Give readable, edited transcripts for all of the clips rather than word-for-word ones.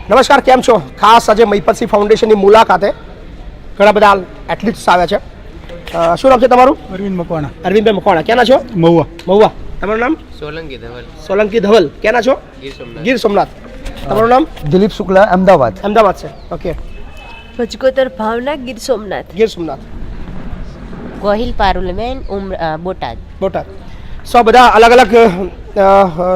નમસ્કાર, કેમ છો? ખાસ આજે મહિપતસિંહ ફાઉન્ડેશનની મુલાકાતે ઘણા બધા એથ્લીટ્સ આવ્યા છે. શું નામ છે તમારું? અરવિંદ મકવાણા. અરવિંદભાઈ મકવાણા. ક્યાંના છો? મહુવા. મહુવા. તમારું નામ? સોલંકી ધવલ. સોલંકી ધવલ. ક્યાંના છો? ગીર સોમનાથ. ગીર સોમનાથ. તમારું નામ? દિલીપ શુક્લા, અમદાવાદ. અમદાવાદ છે. ઓકે. ભજકોતર ભાવના, ગીર સોમનાથ. ગીર સોમનાથ. ગોહિલ પારુલમેન બોટાદ. બોટાદ. સો બધા અલગ અલગ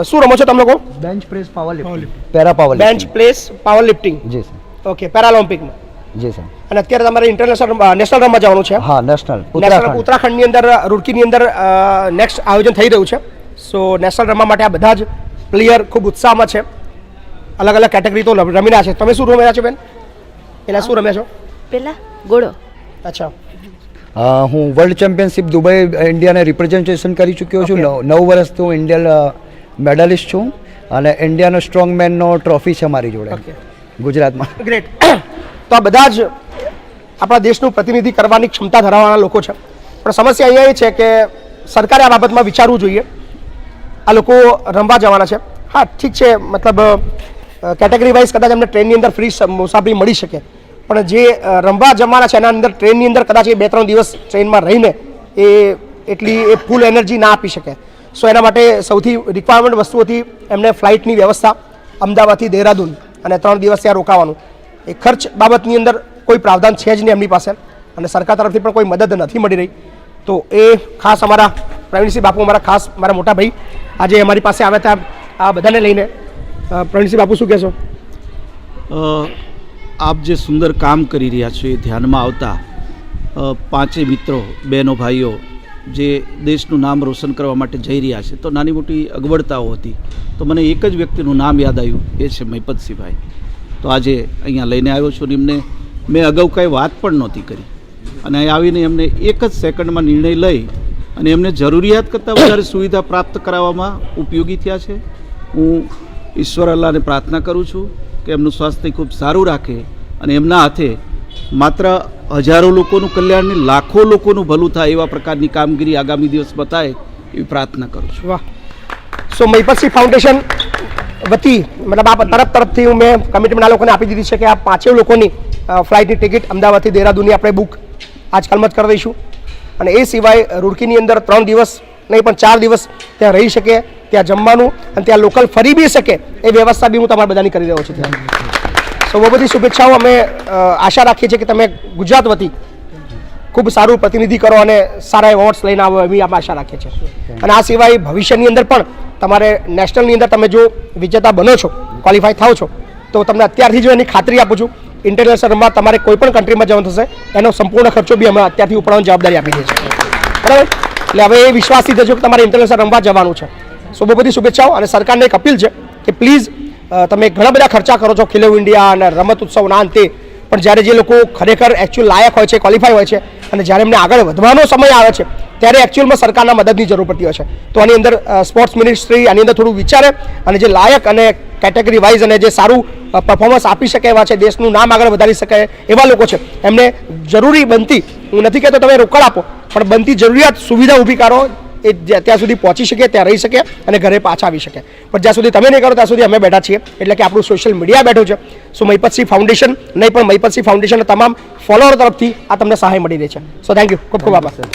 શું રમો છો તમે લોકો? Bench press, power lifting, para power bench press, power lifting. જી સર. ઓકે. પેરાલિમ્પિકમાં. જી સર. અને અત્યારે તમારે ઇન્ટરનેશનલ નેશનલ રમવા જવાનું છે. હા, નેશનલ ઉત્તરાખંડની અંદર રૂડકીની અંદર નેક્સ્ટ આયોજન થઈ રહ્યું છે. સો નેશનલ રમવા માટે આ બધા જ પ્લેયર ખૂબ ઉત્સાહમાં છે. અલગ અલગ કેટેગરી તો રમી રહ્યા છે. તમે શું રમ્યા છો બેન? એના શું રમ્યા છો? પેલા ઘોડો. અચ્છા. હું વર્લ્ડ ચેમ્પિયનશિપ દુબઈ ઇન્ડિયાને રિપ્રેઝન્ટેશન કરી ચૂક્યો છું. 9 વર્ષથી હું ઇન્ડિયન મેડલિસ્ટ છું અને ઇન્ડિયાનો સ્ટ્રોંગ મેનનો ટ્રોફી છે મારી જોડે ગુજરાતમાં. ગ્રેટ. તો આ બધા જ આપણા દેશનું પ્રતિનિધિ કરવાની ક્ષમતા ધરાવવાના લોકો છે. પણ સમસ્યા અહીંયા એ છે કે સરકારે આ બાબતમાં વિચારવું જોઈએ. આ લોકો રમવા જવાના છે. હા, ઠીક છે, મતલબ કેટેગરી વાઇઝ કદાચ અમને ટ્રેનની અંદર ફ્રી મુસાફરી મળી શકે, પણ જે રમવા જવાના છે એના અંદર ટ્રેનની અંદર કદાચ એ 2-3 દિવસ ટ્રેનમાં રહીને એ ફૂલ એનર્જી ના આપી શકે. સો એના માટે સૌથી રિક્વાયરમેન્ટ વસ્તુ હતી એમને ફ્લાઇટની વ્યવસ્થા, અમદાવાદથી દેહરાદૂન, અને 3 દિવસ ત્યાં રોકાવાનું. એ ખર્ચ બાબતની અંદર કોઈ પ્રાવધાન છે જ નહીં એમની પાસે, અને સરકાર તરફથી પણ કોઈ મદદ નથી મળી રહી. તો એ ખાસ અમારા પ્રવીણસિંહ બાપુ, મારા મોટા ભાઈ આજે અમારી પાસે આવ્યા હતા આ બધાને લઈને. પ્રવીણસિંહ બાપુ, શું કહેશો? આપ જે સુંદર કામ કરી રહ્યા છો એ ધ્યાનમાં આવતા 5 મિત્રો, બહેનો, ભાઈઓ જે દેશનું નામ રોશન કરવા માટે જઈ રહ્યા છે, તો નાની મોટી અગવડતાઓ હતી, તો મને એક જ વ્યક્તિનું નામ યાદ આવ્યું, એ છે મહિપતસિંહભાઈ. તો આજે અહીંયા લઈને આવ્યો છું. એમને મેં અગાઉ કાંઈ વાત પણ નહોતી કરી, અને અહીં આવીને એમને એક જ સેકન્ડમાં નિર્ણય લઈ અને એમને જરૂરિયાત કરતાં વધારે સુવિધા પ્રાપ્ત કરાવવામાં ઉપયોગી થયા છે. હું ઈશ્વર અલ્લાહને પ્રાર્થના કરું છું કે એમનું સ્વાસ્થ્ય ખૂબ સારું રાખે અને એમના હાથે માત્ર હજારો લોકોનું કલ્યાણ નહીં, લાખો લોકોનું ભલું થાય એવા પ્રકારની કામગીરી આગામી દિવસમાં થાય એવી પ્રાર્થના કરું છું. વાહ. સો મહિપતસિંહ ફાઉન્ડેશન વતી, મતલબ આ તરફથી હું મેં કમિટમેન્ટ લોકોને આપી દીધી છે કે આ 5 લોકોની ફ્લાઇટની ટિકિટ અમદાવાદથી દેહરાદૂનની આપણે બુક આજકાલમાં જ કરી દઈશું. અને એ સિવાય રૂડકીની અંદર 3 દિવસ નહીં પણ 4 દિવસ ત્યાં રહી શકે, ત્યાં જમવાનું અને ત્યાં લોકલ ફરી બી શકે એ વ્યવસ્થા બી હું તમારા બધાની કરી રહ્યો છું ત્યાં. સો બહુ બધી શુભેચ્છાઓ. અમે આશા રાખીએ છીએ કે તમે ગુજરાત વતી ખૂબ સારું પ્રતિનિધિ કરો અને સારા એવોર્ડ્સ લઈને આવો એવી અમે આશા રાખીએ છીએ. અને આ સિવાય ભવિષ્યની અંદર પણ તમારે નેશનલની અંદર તમે જો વિજેતા બનો છો, ક્વોલિફાય થાવ છો, તો તમને અત્યારથી જો એની ખાતરી આપું છું, ઇન્ટરનેશનલમાં તમારે કોઈ પણ કન્ટ્રીમાં જવાનું થશે એનો સંપૂર્ણ ખર્ચો બી અમે અત્યારથી ઉપાડવાની જવાબદારી આપી દઈએ છીએ. બરાબર? એટલે હવે એ વિશ્વાસથી જજો કે તમારે ઇન્ટરનેશનલ રમવા જવાનું છે. સો બહુ બધી શુભેચ્છાઓ. અને સરકારને એક અપીલ છે કે પ્લીઝ તમે ઘણા બધા ખર્ચા કરો છો ખેલો ઇન્ડિયા અને રમત ઉત્સવના અંતે, પણ જ્યારે જે લોકો ખરેખર એકચ્યુઅલ લાયક હોય છે, ક્વોલિફાય હોય છે, અને જ્યારે એમને આગળ વધવાનો સમય આવે છે ત્યારે એકચ્યુઅલમાં સરકારના મદદની જરૂર પડતી હોય છે. તો આની અંદર સ્પોર્ટ્સ મિનિસ્ટ્રી આની અંદર થોડું વિચારે અને જે લાયક અને કેટેગરી વાઇઝ અને જે સારું પરફોર્મન્સ આપી શકે એવા છે, દેશનું નામ આગળ વધારી શકે એવા લોકો છે, એમને જરૂરી બનતી, હું નથી કહેતો તમે રોકડ આપો, પણ બનતી જરૂરિયાત સુવિધા ઊભી કરો, એ ત્યાં સુધી પહોંચી શકે, ત્યાં રહી શકે અને ઘરે પાછા આવી શકે. પણ જ્યાં સુધી તમે નહીં કરો ત્યાં સુધી અમે બેઠા છીએ. એટલે કે આપણું સોશિયલ મીડિયા બેઠું છે. સો મહિપતસિંહ ફાઉન્ડેશન નહીં પણ મહિપતસિંહ ફાઉન્ડેશનના તમામ ફોલોઅર તરફથી આ તમને સહાય મળી રહી છે. So thank you. ખૂબ ખૂબ આભાર.